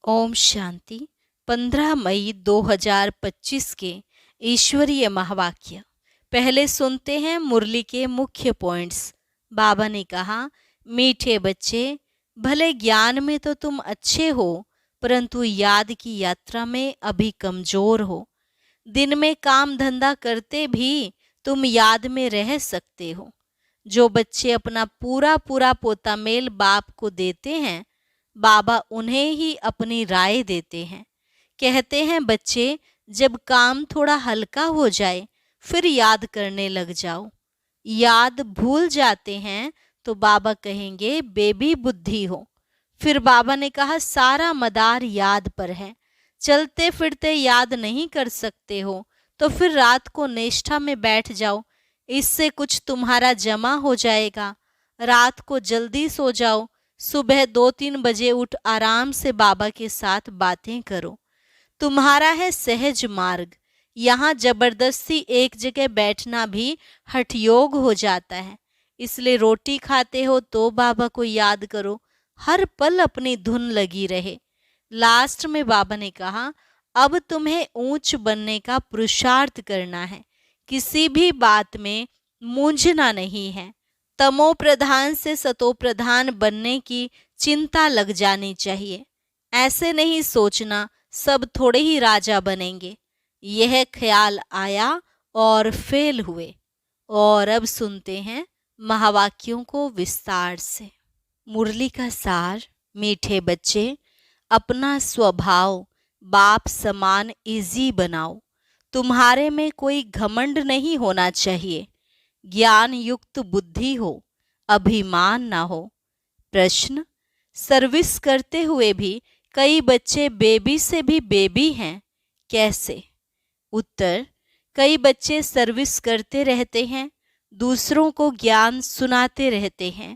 ओम शांति। 15 मई 2025 के ईश्वरीय महावाक्य। पहले सुनते हैं मुरली के मुख्य पॉइंट्स। बाबा ने कहा, मीठे बच्चे, भले ज्ञान में तो तुम अच्छे हो, परंतु याद की यात्रा में अभी कमजोर हो। दिन में काम धंधा करते भी तुम याद में रह सकते हो। जो बच्चे अपना पूरा पूरा पोता मेल बाप को देते हैं, बाबा उन्हें ही अपनी राय देते हैं। कहते हैं, बच्चे, जब काम थोड़ा हल्का हो जाए फिर याद करने लग जाओ। याद भूल जाते हैं तो बाबा कहेंगे बेबी बुद्धि हो। फिर बाबा ने कहा, सारा मदार याद पर है। चलते फिरते याद नहीं कर सकते हो तो फिर रात को निष्ठा में बैठ जाओ, इससे कुछ तुम्हारा जमा हो जाएगा। रात को जल्दी सो जाओ, सुबह 2-3 बजे उठ आराम से बाबा के साथ बातें करो। तुम्हारा है सहज मार्ग। यहाँ जबरदस्ती एक जगह बैठना भी हठयोग हो जाता है। इसलिए रोटी खाते हो तो बाबा को याद करो, हर पल अपनी धुन लगी रहे। लास्ट में बाबा ने कहा, अब तुम्हें ऊंच बनने का पुरुषार्थ करना है, किसी भी बात में मूंझना नहीं है। तमो प्रधान से सतो प्रधान बनने की चिंता लग जानी चाहिए। ऐसे नहीं सोचना सब थोड़े ही राजा बनेंगे। यह ख्याल आया और फेल हुए। और अब सुनते हैं महावाक्यों को विस्तार से। मुरली का सार। मीठे बच्चे, अपना स्वभाव बाप समान इजी बनाओ। तुम्हारे में कोई घमंड नहीं होना चाहिए। ज्ञान युक्त बुद्धि हो, अभिमान ना हो। प्रश्न, सर्विस करते हुए भी कई बच्चे बेबी से भी बेबी हैं, कैसे? उत्तर, कई बच्चे सर्विस करते रहते हैं, दूसरों को ज्ञान सुनाते रहते हैं,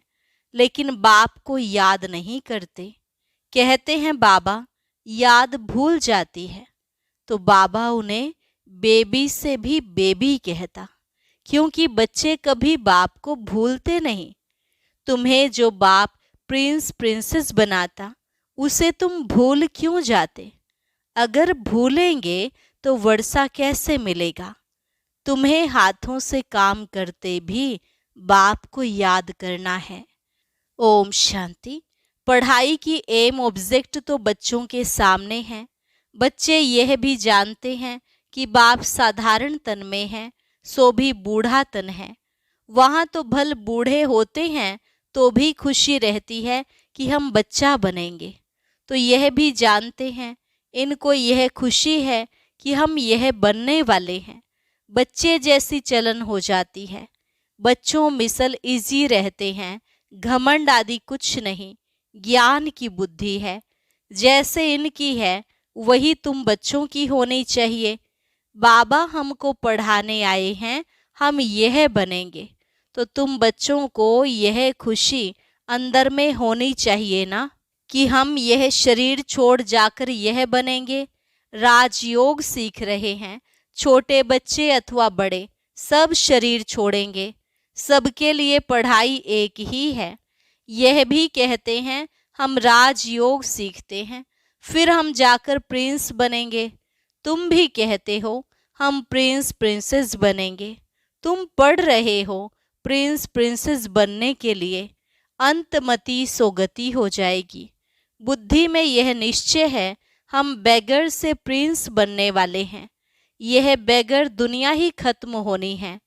लेकिन बाप को याद नहीं करते। कहते हैं बाबा याद भूल जाती है, तो बाबा उन्हें बेबी से भी बेबी कहता, क्योंकि बच्चे कभी बाप को भूलते नहीं। तुम्हें जो बाप प्रिंस प्रिंसेस बनाता, उसे तुम भूल क्यों जाते? अगर भूलेंगे तो वर्षा कैसे मिलेगा? तुम्हें हाथों से काम करते भी बाप को याद करना है। ओम शांति। पढ़ाई की एम ऑब्जेक्ट तो बच्चों के सामने है। बच्चे यह भी जानते हैं कि बाप साधारण तन में है, सो भी बूढ़ा तन है। वहाँ तो भल बूढ़े होते हैं तो भी खुशी रहती है कि हम बच्चा बनेंगे। तो यह भी जानते हैं, इनको यह खुशी है कि हम यह बनने वाले हैं। बच्चे जैसी चलन हो जाती है। बच्चों मिसल इजी रहते हैं, घमंड आदि कुछ नहीं। ज्ञान की बुद्धि है, जैसे इनकी है वही तुम बच्चों की होनी चाहिए। बाबा हमको पढ़ाने आए हैं, हम यह बनेंगे, तो तुम बच्चों को यह खुशी अंदर में होनी चाहिए ना कि हम यह शरीर छोड़ जाकर यह बनेंगे। राजयोग सीख रहे हैं, छोटे बच्चे अथवा बड़े, सब शरीर छोड़ेंगे। सबके लिए पढ़ाई एक ही है। यह भी कहते हैं हम राजयोग सीखते हैं, फिर हम जाकर प्रिंस बनेंगे। तुम भी कहते हो हम प्रिंस प्रिंसेस बनेंगे। तुम पढ़ रहे हो प्रिंस प्रिंसेस बनने के लिए। अंतमति सोगति हो जाएगी। बुद्धि में यह निश्चय है हम बेगर से प्रिंस बनने वाले हैं। यह बेगर दुनिया ही खत्म होनी है।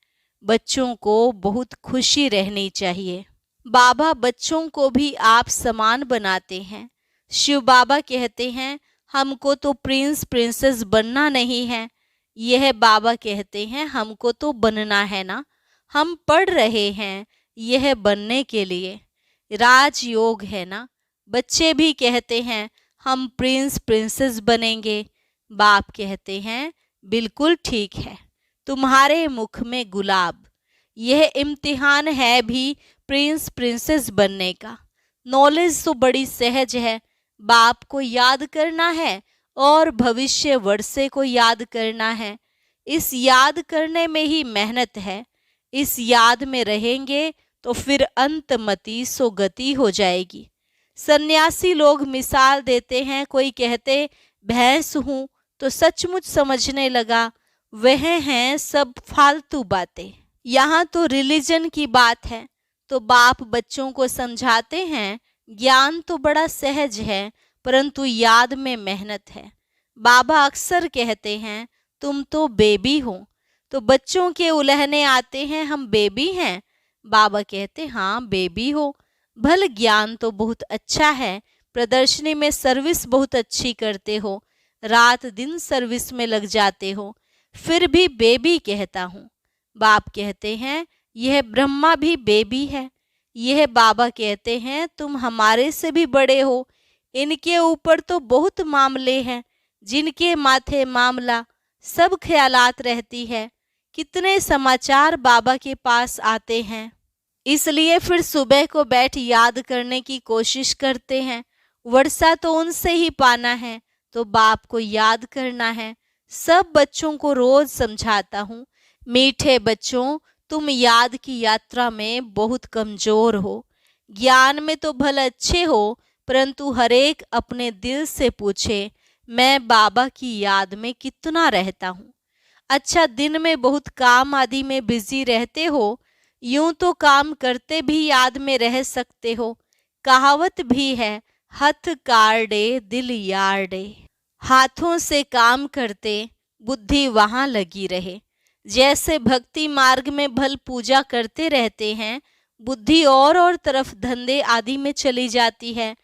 बच्चों को बहुत खुशी रहनी चाहिए। बाबा बच्चों को भी आप समान बनाते हैं। शिव बाबा कहते हैं हमको तो प्रिंस प्रिंसेस बनना नहीं है। यह बाबा कहते हैं हमको तो बनना है ना। हम पढ़ रहे हैं यह बनने के लिए। राजयोग है ना। बच्चे भी कहते हैं हम प्रिंस प्रिंसेस बनेंगे। बाप कहते हैं बिल्कुल ठीक है, तुम्हारे मुख में गुलाब। यह इम्तिहान है भी प्रिंस प्रिंसेस बनने का। नॉलेज तो बड़ी सहज है। बाप को याद करना है और भविष्य वर्षे को याद करना है। इस याद करने में ही मेहनत है। इस याद में रहेंगे तो फिर अंतमति सोगति हो जाएगी। सन्यासी लोग मिसाल देते हैं, कोई कहते भैंस हूं तो सचमुच समझने लगा वह हैं सब फालतू बातें। यहाँ तो रिलीजन की बात है। तो बाप बच्चों को समझाते हैं ज्ञान तो बड़ा सहज है परंतु याद में मेहनत है। बाबा अक्सर कहते हैं तुम तो बेबी हो। तो बच्चों के उलहने आते हैं, हम बेबी हैं। बाबा कहते हाँ बेबी हो, भल ज्ञान तो बहुत अच्छा है, प्रदर्शनी में सर्विस बहुत अच्छी करते हो, रात दिन सर्विस में लग जाते हो, फिर भी बेबी कहता हूँ। बाप कहते हैं यह ब्रह्मा भी बेबी है। यह बाबा कहते हैं तुम हमारे से भी बड़े हो। इनके ऊपर तो बहुत मामले हैं, जिनके माथे मामला सब ख्यालात रहती है। कितने समाचार बाबा के पास आते हैं, इसलिए फिर सुबह को बैठ याद करने की कोशिश करते हैं। वर्षा तो उनसे ही पाना है, तो बाप को याद करना है। सब बच्चों को रोज समझाता हूँ, मीठे बच्चों तुम याद की यात्रा में बहुत कमजोर हो। ज्ञान में तो भले अच्छे हो, परंतु हरेक अपने दिल से पूछे मैं बाबा की याद में कितना रहता हूँ। अच्छा, दिन में बहुत काम आदि में बिजी रहते हो, यूं तो काम करते भी याद में रह सकते हो। कहावत भी है हथ कार्डे दिल यार्डे। हाथों से काम करते बुद्धि वहां लगी रहे। जैसे भक्ति मार्ग में भल पूजा करते रहते हैं, बुद्धि और तरफ धंधे आदि में चली जाती है।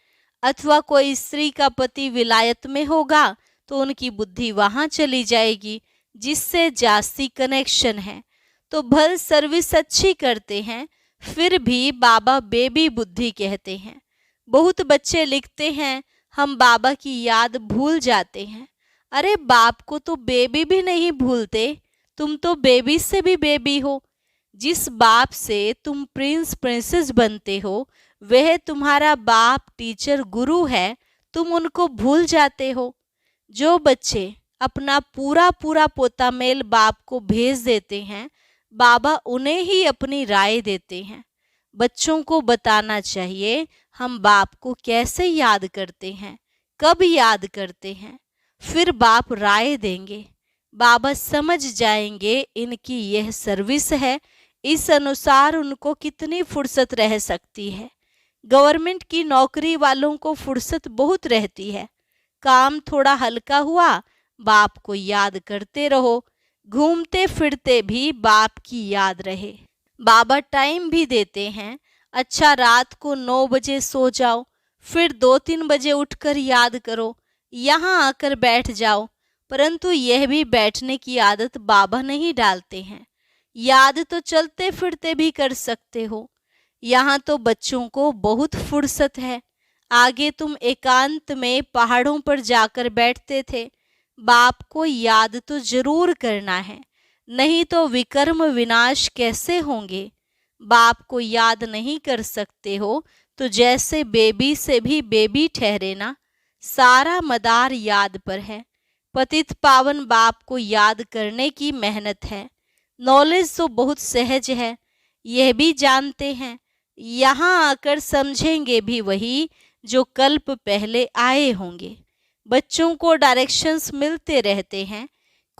अथवा कोई स्त्री का पति विलायत में होगा तो उनकी बुद्धि वहां चली जाएगी जिससे जास्ती कनेक्शन है। तो भल सर्विस अच्छी करते हैं, फिर भी बाबा बेबी बुद्धि कहते हैं। बहुत बच्चे लिखते हैं हम बाबा की याद भूल जाते हैं। अरे बाप को तो बेबी भी नहीं भूलते, तुम तो बेबी से भी बेबी हो। जिस बाप से तुम प्रिंस प्रिंसेस बनते हो वह तुम्हारा बाप टीचर गुरु है, तुम उनको भूल जाते हो। जो बच्चे अपना पूरा पूरा पोता मेल बाप को भेज देते हैं, बाबा उन्हें ही अपनी राय देते हैं। बच्चों को बताना चाहिए हम बाप को कैसे याद करते हैं, कब याद करते हैं, फिर बाप राय देंगे। बाबा समझ जाएंगे इनकी यह सर्विस है, इस अनुसार उनको कितनी फुर्सत रह सकती है। गवर्नमेंट की नौकरी वालों को फुर्सत बहुत रहती है। काम थोड़ा हल्का हुआ, बाप को याद करते रहो, घूमते फिरते भी बाप की याद रहे। बाबा टाइम भी देते हैं, अच्छा रात को 9 बजे सो जाओ, फिर 2-3 बजे उठकर याद करो, यहाँ आकर बैठ जाओ। परंतु यह भी बैठने की आदत बाबा नहीं डालते हैं। याद तो चलते फिरते भी कर सकते हो। यहाँ तो बच्चों को बहुत फुर्सत है। आगे तुम एकांत में पहाड़ों पर जाकर बैठते थे, बाप को याद तो जरूर करना है, नहीं तो विकर्म विनाश कैसे होंगे। बाप को याद नहीं कर सकते हो तो जैसे बेबी से भी बेबी ठहरे ना। सारा मदार याद पर है। पतित पावन बाप को याद करने की मेहनत है। नॉलेज तो बहुत सहज है, यह भी जानते हैं। यहाँ आकर समझेंगे भी वही जो कल्प पहले आए होंगे। बच्चों को डायरेक्शंस मिलते रहते हैं।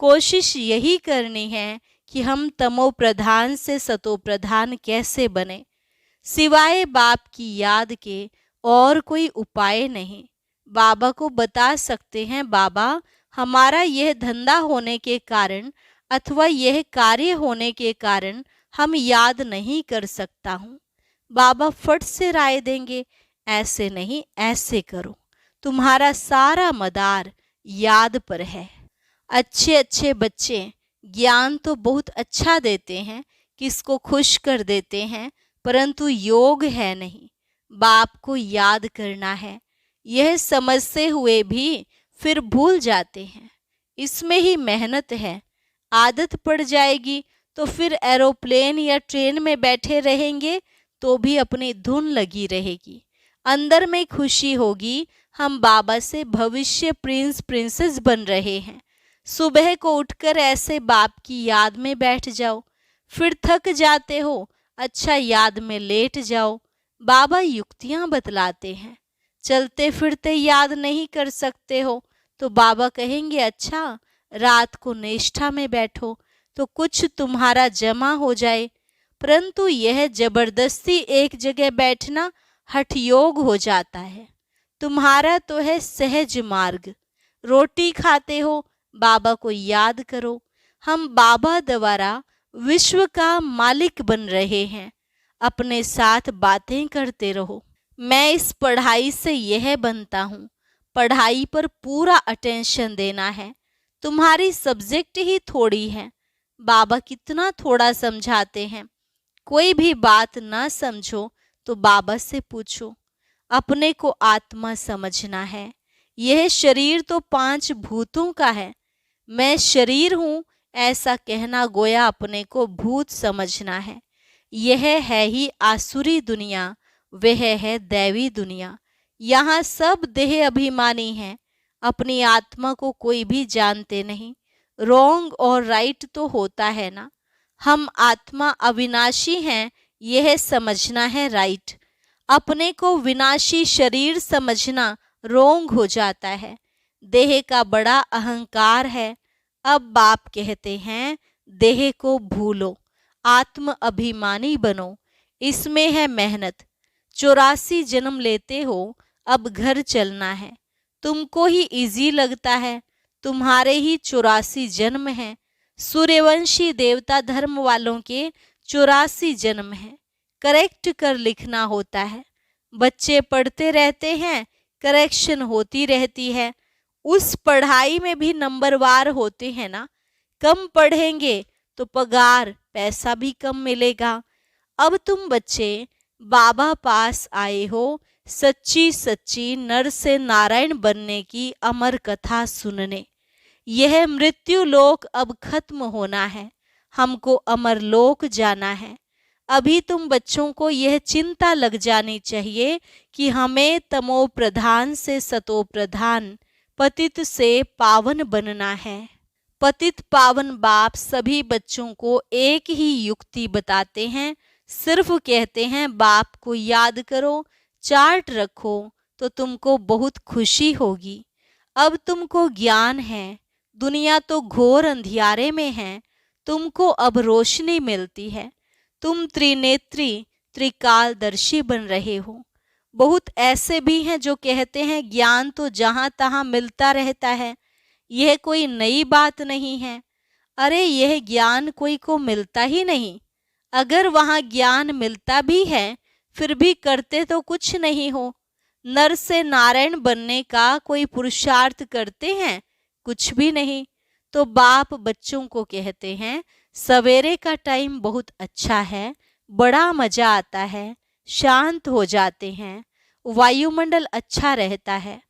कोशिश यही करनी है कि हम तमो प्रधान से सतो प्रधान कैसे बने। सिवाय बाप की याद के और कोई उपाय नहीं। बाबा को बता सकते हैं बाबा हमारा यह धंधा होने के कारण अथवा यह कार्य होने के कारण हम याद नहीं कर सकता हूँ। बाबा फट से राय देंगे ऐसे नहीं ऐसे करो, तुम्हारा सारा मदार याद पर है। अच्छे अच्छे बच्चे ज्ञान तो बहुत अच्छा देते हैं, किसको खुश कर देते हैं, परंतु योग है नहीं। बाप को याद करना है, यह समझते हुए भी फिर भूल जाते हैं। इसमें ही मेहनत है। आदत पड़ जाएगी तो फिर एरोप्लेन या ट्रेन में बैठे रहेंगे तो भी अपनी धुन लगी रहेगी। अंदर में खुशी होगी हम बाबा से भविष्य प्रिंस प्रिंसेस बन रहे हैं। सुबह को उठकर ऐसे बाप की याद में बैठ जाओ, फिर थक जाते हो, अच्छा याद में लेट जाओ। बाबा युक्तियां बतलाते हैं। चलते फिरते याद नहीं कर सकते हो तो बाबा कहेंगे अच्छा रात को निष्ठा में बैठो तो कुछ तुम्हारा जमा हो जाए। परंतु यह जबरदस्ती एक जगह बैठना हठ योग हो जाता है। तुम्हारा तो है सहज मार्ग। रोटी खाते हो बाबा को याद करो। हम बाबा द्वारा विश्व का मालिक बन रहे हैं। अपने साथ बातें करते रहो। मैं इस पढ़ाई से यह बनता हूँ। पढ़ाई पर पूरा अटेंशन देना है। तुम्हारी सब्जेक्ट ही थोड़ी है। बाबा कितना थोड़ा समझाते हैं। कोई भी बात ना समझो तो बाबा से पूछो। अपने को आत्मा समझना है। यह शरीर तो 5 भूतों का है। मैं शरीर हूँ ऐसा कहना गोया अपने को भूत समझना है। यह है ही आसुरी दुनिया, वह है दैवी दुनिया। यहाँ सब देह अभिमानी हैं। अपनी आत्मा को कोई भी जानते नहीं। रॉन्ग और राइट तो होता है ना। हम आत्मा अविनाशी हैं यह समझना है राइट। अपने को विनाशी शरीर समझना रोंग हो जाता है। देह का बड़ा अहंकार है। अब बाप कहते हैं देह को भूलो, आत्म अभिमानी बनो। इसमें है मेहनत। 84 जन्म लेते हो, अब घर चलना है। तुमको ही इजी लगता है, तुम्हारे ही 84 जन्म हैं। सूर्यवंशी देवता धर्म वालों के 84 जन्म हैं। करेक्ट कर लिखना होता है। बच्चे पढ़ते रहते हैं, करेक्शन होती रहती है। उस पढ़ाई में भी नंबरवार होते हैं ना। कम पढ़ेंगे तो पगार पैसा भी कम मिलेगा। अब तुम बच्चे बाबा पास आए हो सच्ची सच्ची नर से नारायण बनने की अमर कथा सुनने। यह मृत्यु लोक अब खत्म होना है। हमको अमर लोक जाना है। अभी तुम बच्चों को यह चिंता लग जानी चाहिए कि हमें तमो प्रधान से सतो प्रधान, पतित से पावन बनना है। पतित पावन बाप सभी बच्चों को एक ही युक्ति बताते हैं। सिर्फ कहते हैं बाप को याद करो, चार्ट रखो तो तुमको बहुत खुशी होगी। अब तुमको ज्ञान है। दुनिया तो घोर अंधियारे में है, तुमको अब रोशनी मिलती है। तुम त्रिनेत्री त्रिकालदर्शी बन रहे हो। बहुत ऐसे भी हैं जो कहते हैं ज्ञान तो जहां तहां मिलता रहता है, यह कोई नई बात नहीं है। अरे यह ज्ञान कोई को मिलता ही नहीं। अगर वहां ज्ञान मिलता भी है फिर भी करते तो कुछ नहीं हो। नर से नारायण बनने का कोई पुरुषार्थ करते हैं, कुछ भी नहीं। तो बाप बच्चों को कहते हैं सवेरे का टाइम बहुत अच्छा है, बड़ा मजा आता है, शांत हो जाते हैं, वायुमंडल अच्छा रहता है।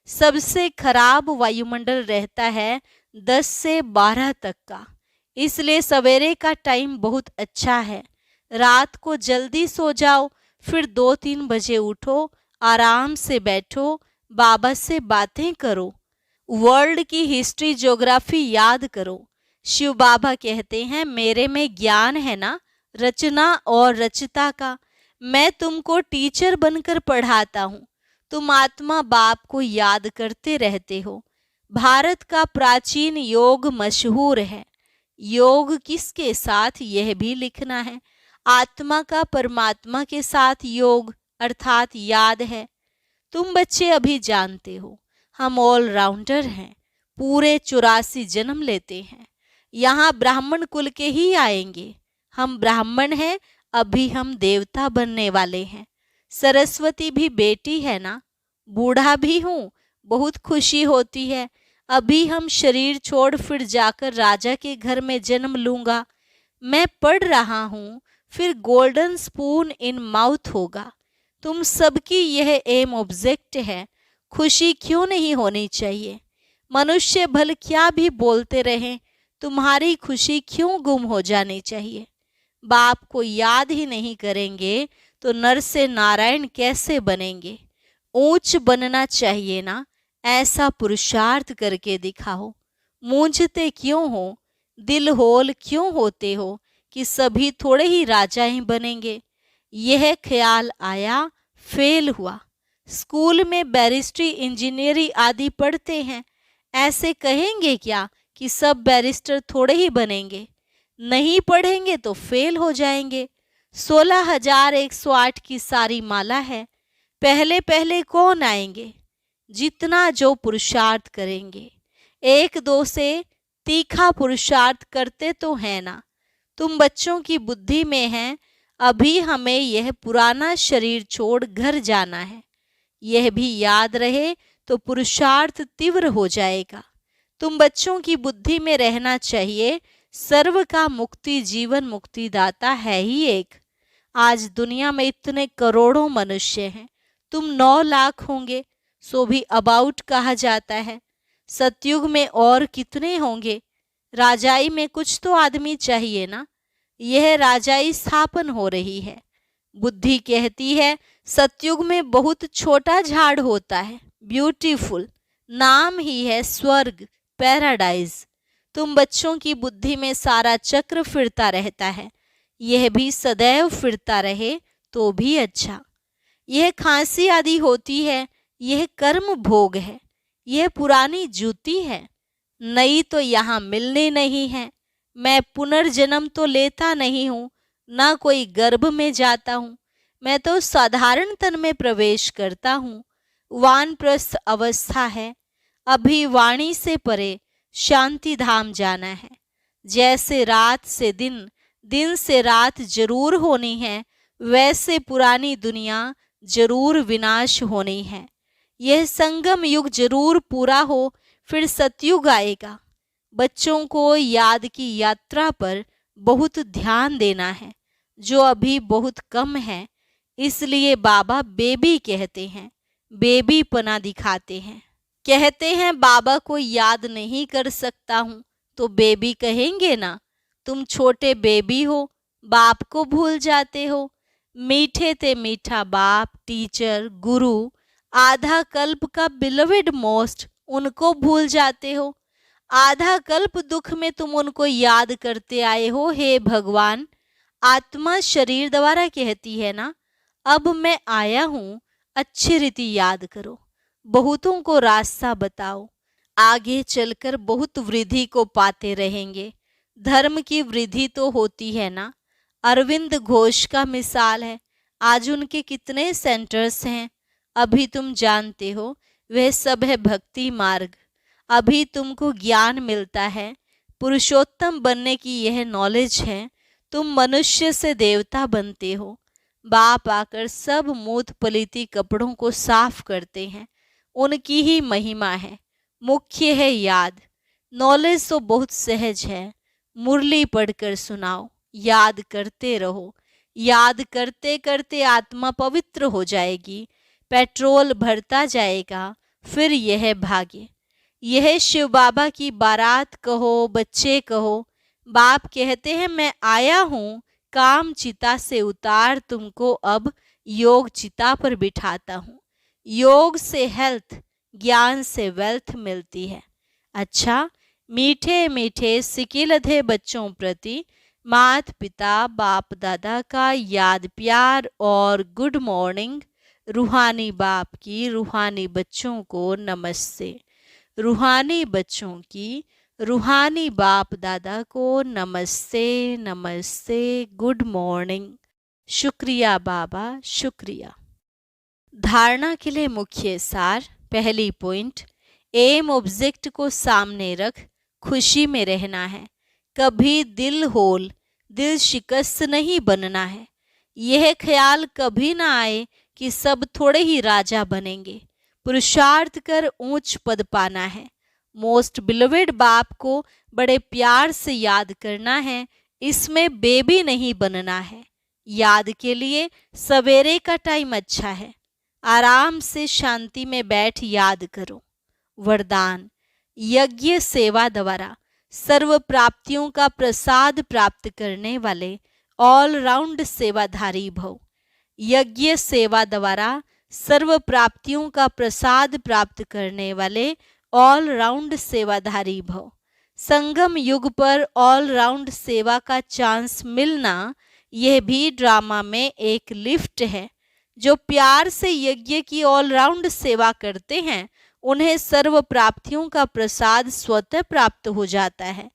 सबसे खराब वायुमंडल रहता है 10 से 12 तक का। इसलिए सवेरे का टाइम बहुत अच्छा है। रात को जल्दी सो जाओ, फिर 2-3 बजे उठो, आराम से बैठो, बाबा से बातें करो, वर्ल्ड की हिस्ट्री ज्योग्राफी याद करो। शिव बाबा कहते हैं मेरे में ज्ञान है ना, रचना और रचता का। मैं तुमको टीचर बनकर पढ़ाता हूँ। तुम आत्मा बाप को याद करते रहते हो। भारत का प्राचीन योग मशहूर है। योग किसके साथ यह भी लिखना है। आत्मा का परमात्मा के साथ योग अर्थात याद है। तुम बच्चे अभी जानते हो हम ऑलराउंडर हैं। पूरे 84 जन्म लेते हैं। यहाँ ब्राह्मण कुल के ही आएंगे। हम ब्राह्मण हैं, अभी हम देवता बनने वाले हैं। सरस्वती भी बेटी है ना। बूढ़ा भी हूँ, बहुत खुशी होती है। अभी हम शरीर छोड़ फिर जाकर राजा के घर में जन्म लूंगा। मैं पढ़ रहा हूँ, फिर गोल्डन स्पून इन माउथ होगा। तुम सबकी यह एम ऑब्जेक्ट है। खुशी क्यों नहीं होनी चाहिए। मनुष्य भल क्या भी बोलते रहें, तुम्हारी खुशी क्यों गुम हो जानी चाहिए। बाप को याद ही नहीं करेंगे तो नर से नारायण कैसे बनेंगे। ऊंच बनना चाहिए ना, ऐसा पुरुषार्थ करके दिखाओ। मूंझते क्यों हो, दिल होल क्यों होते हो कि सभी थोड़े ही राजा ही बनेंगे। यह ख्याल आया, फेल हुआ। स्कूल में बैरिस्ट्री, इंजीनियरिंग आदि पढ़ते हैं। ऐसे कहेंगे क्या कि सब बैरिस्टर थोड़े ही बनेंगे? नहीं पढ़ेंगे तो फेल हो जाएंगे। 16,108 की सारी माला है। पहले पहले कौन आएंगे? जितना जो पुरुषार्थ करेंगे। एक दो से तीखा पुरुषार्थ करते तो है ना। तुम बच्चों की बुद्धि में हैं, अभी हमें यह पुराना शरीर छोड़ घर जाना है। यह भी याद रहे तो पुरुषार्थ तीव्र हो जाएगा। तुम बच्चों की बुद्धि में रहना चाहिए, सर्व का मुक्ति जीवन मुक्तिदाता है ही एक। आज दुनिया में इतने करोड़ों मनुष्य हैं, तुम 9 लाख होंगे, सो भी अबाउट कहा जाता है। सतयुग में और कितने होंगे? राजाई में कुछ तो आदमी चाहिए ना। यह राजाई स्थापन हो रही है। बुद्धि कहती है सतयुग में बहुत छोटा झाड़ होता है, ब्यूटीफुल, नाम ही है स्वर्ग, पैराडाइज। तुम बच्चों की बुद्धि में सारा चक्र फिरता रहता है, यह भी सदैव फिरता रहे तो भी अच्छा। यह खांसी आदि होती है, यह कर्म भोग है, यह पुरानी जूती है, नई तो यहाँ मिलनी नहीं है। मैं पुनर्जन्म तो लेता नहीं हूँ, ना कोई गर्भ में जाता हूँ, मैं तो साधारण तन में प्रवेश करता हूँ। वानप्रस्थ अवस्था है, अभी वाणी से परे शांति धाम जाना है। जैसे रात से दिन, दिन से रात जरूर होनी है, वैसे पुरानी दुनिया जरूर विनाश होनी है। यह संगम युग जरूर पूरा हो, फिर सतयुग आएगा। बच्चों को याद की यात्रा पर बहुत ध्यान देना है, जो अभी बहुत कम है। इसलिए बाबा बेबी कहते हैं, बेबी पना दिखाते हैं। कहते हैं बाबा को याद नहीं कर सकता हूँ, तो बेबी कहेंगे ना। तुम छोटे बेबी हो, बाप को भूल जाते हो। मीठे ते मीठा बाप, टीचर, गुरु, आधा कल्प का बिलवेड मोस्ट, उनको भूल जाते हो। आधा कल्प दुख में तुम उनको याद करते आए हो। हे भगवान, आत्मा शरीर द्वारा कहती है ना, अब मैं आया हूँ, अच्छी रीति याद करो, बहुतों को रास्ता बताओ। आगे चलकर बहुत वृद्धि को पाते रहेंगे। धर्म की वृद्धि तो होती है ना। अरविंद घोष का मिसाल है, आज उनके कितने सेंटर्स हैं, अभी तुम जानते हो। वह सब है भक्ति मार्ग। अभी तुमको ज्ञान मिलता है, पुरुषोत्तम बनने की यह नॉलेज है। तुम मनुष्य से देवता बनते हो। बाप आकर सब मूत पलीती कपड़ों को साफ करते हैं, उनकी ही महिमा है। मुख्य है याद। नॉलेज तो बहुत सहज है, मुरली पढ़कर सुनाओ, याद करते रहो। याद करते करते आत्मा पवित्र हो जाएगी, पेट्रोल भरता जाएगा, फिर यह भाग्य। यह शिव बाबा की बारात कहो, बच्चे कहो। बाप कहते हैं मैं आया हूँ, काम चिता से उतार तुमको अब योग चिता पर बिठाता हूँ। योग से हेल्थ, ज्ञान से वेल्थ मिलती है। अच्छा, मीठे मीठे सिकिलधे बच्चों प्रति माता पिता बाप दादा का याद प्यार और गुड मॉर्निंग। रूहानी बाप की रूहानी बच्चों को नमस्ते। रूहानी बच्चों की रूहानी बाप दादा को नमस्ते नमस्ते, गुड मॉर्निंग। शुक्रिया बाबा, शुक्रिया। धारणा के लिए मुख्य सार। पहली पॉइंट, एम ऑब्जेक्ट को सामने रख खुशी में रहना है। कभी दिल होल, दिल शिकस्त नहीं बनना है। यह ख्याल कभी ना आए कि सब थोड़े ही राजा बनेंगे। पुरुषार्थ कर ऊंच पद पाना है। मोस्ट बिलोवेड बाप को बड़े प्यार से याद करना है, इसमें बेबी नहीं बनना है। याद के लिए सवेरे का टाइम अच्छा है, आराम से शांति में बैठ याद करो। वरदान, यज्ञ सेवा द्वारा सर्व प्राप्तियों का प्रसाद प्राप्त करने वाले ऑल राउंड सेवाधारी भव। यज्ञ सेवा द्वारा सर्व प्राप्तियों का प्रसाद प्राप्त करने वाले ऑल राउंड सेवाधारी भव। संगम युग पर ऑल राउंड सेवा का चांस मिलना, यह भी ड्रामा में एक लिफ्ट है। जो प्यार से यज्ञ की ऑलराउंड सेवा करते हैं उन्हें सर्व प्राप्तियों का प्रसाद स्वतः प्राप्त हो जाता है।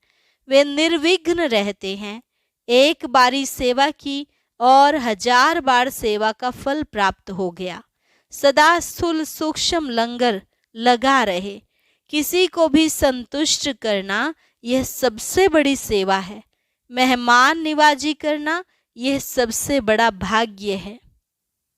वे निर्विघ्न रहते हैं। एक बारी सेवा की और 1000 बार सेवा का फल प्राप्त हो गया। सदा स्थूल सूक्ष्म लंगर लगा रहे। किसी को भी संतुष्ट करना यह सबसे बड़ी सेवा है। मेहमान निवाजी करना यह सबसे बड़ा भाग्य है।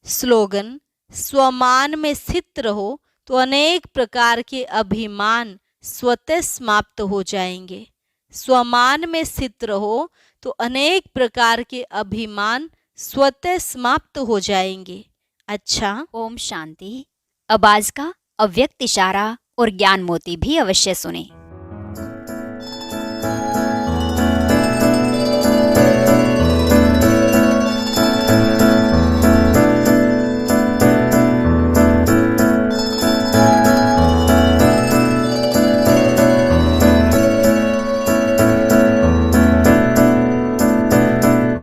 स्लोगन: स्वमान में स्थित रहो तो अनेक प्रकार के अभिमान स्वतः समाप्त हो जाएंगे। स्वमान में स्थित रहो तो अनेक प्रकार के अभिमान स्वतः समाप्त हो जाएंगे। अच्छा, ओम शांति। अब आज का अव्यक्त इशारा और ज्ञान मोती भी अवश्य सुने।